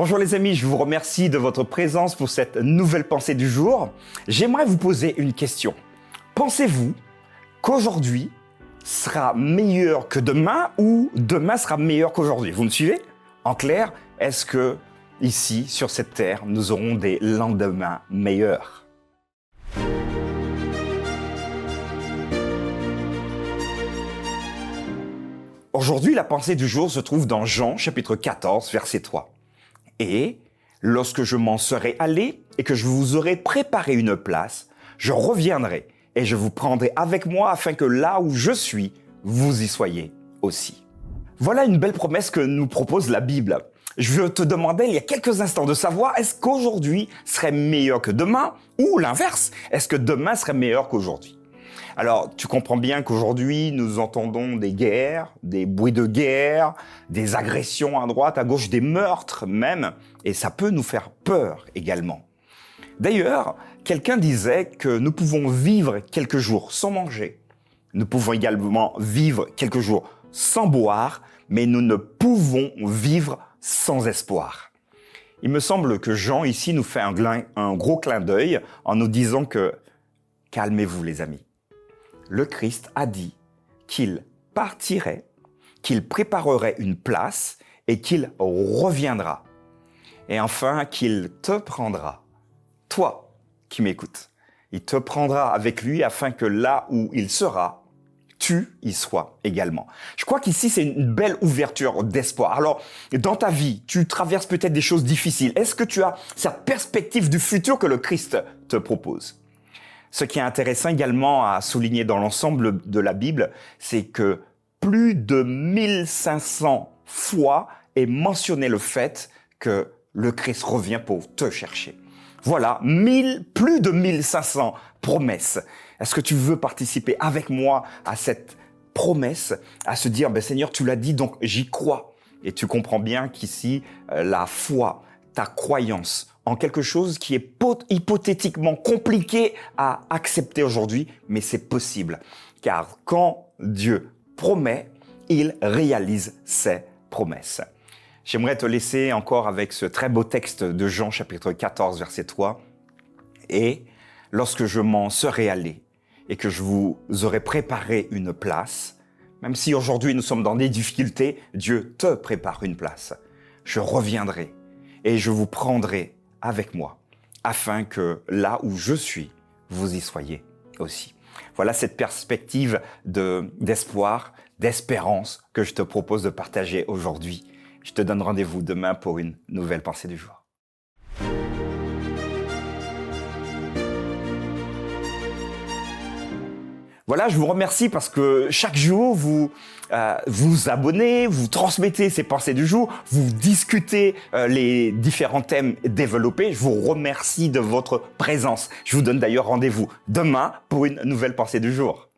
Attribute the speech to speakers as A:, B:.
A: Bonjour les amis, je vous remercie de votre présence pour cette nouvelle pensée du jour. J'aimerais vous poser une question. Pensez-vous qu'aujourd'hui sera meilleur que demain ou demain sera meilleur qu'aujourd'hui? Vous me suivez? En clair, est-ce que ici, sur cette terre, nous aurons des lendemains meilleurs? Aujourd'hui, la pensée du jour se trouve dans Jean, chapitre 14, verset 3. Et lorsque je m'en serai allé et que je vous aurai préparé une place, je reviendrai et je vous prendrai avec moi afin que là où je suis, vous y soyez aussi. Voilà une belle promesse que nous propose la Bible. Je te demandais il y a quelques instants de savoir est-ce qu'aujourd'hui serait meilleur que demain ou l'inverse, est-ce que demain serait meilleur qu'aujourd'hui? Alors, tu comprends bien qu'aujourd'hui, nous entendons des guerres, des bruits de guerre, des agressions à droite, à gauche, des meurtres même, et ça peut nous faire peur également. D'ailleurs, quelqu'un disait que nous pouvons vivre quelques jours sans manger. Nous pouvons également vivre quelques jours sans boire, mais nous ne pouvons vivre sans espoir. Il me semble que Jean ici nous fait un gros clin d'œil en nous disant que « calmez-vous les amis ». Le Christ a dit qu'il partirait, qu'il préparerait une place et qu'il reviendra. Et enfin, qu'il te prendra, toi qui m'écoutes. Il te prendra avec lui afin que là où il sera, tu y sois également. Je crois qu'ici, c'est une belle ouverture d'espoir. Alors, dans ta vie, tu traverses peut-être des choses difficiles. Est-ce que tu as cette perspective du futur que le Christ te propose? Ce qui est intéressant également à souligner dans l'ensemble de la Bible, c'est que plus de 1500 fois est mentionné le fait que le Christ revient pour te chercher. Voilà, plus de 1500 promesses. Est-ce que tu veux participer avec moi à cette promesse, à se dire, Seigneur, tu l'as dit, donc j'y crois. Et tu comprends bien qu'ici, la foi, ta croyance en quelque chose qui est hypothétiquement compliqué à accepter aujourd'hui, mais c'est possible. Car quand Dieu promet, il réalise ses promesses. J'aimerais te laisser encore avec ce très beau texte de Jean chapitre 14, verset 3. Et lorsque je m'en serai allé et que je vous aurai préparé une place, même si aujourd'hui nous sommes dans des difficultés, Dieu te prépare une place. Je reviendrai et je vous prendrai avec moi, afin que là où je suis, vous y soyez aussi. Voilà cette perspective d'espoir, d'espérance que je te propose de partager aujourd'hui. Je te donne rendez-vous demain pour une nouvelle pensée du jour. Voilà, je vous remercie parce que chaque jour, vous vous abonnez, vous transmettez ces pensées du jour, vous discutez les différents thèmes développés. Je vous remercie de votre présence. Je vous donne d'ailleurs rendez-vous demain pour une nouvelle pensée du jour.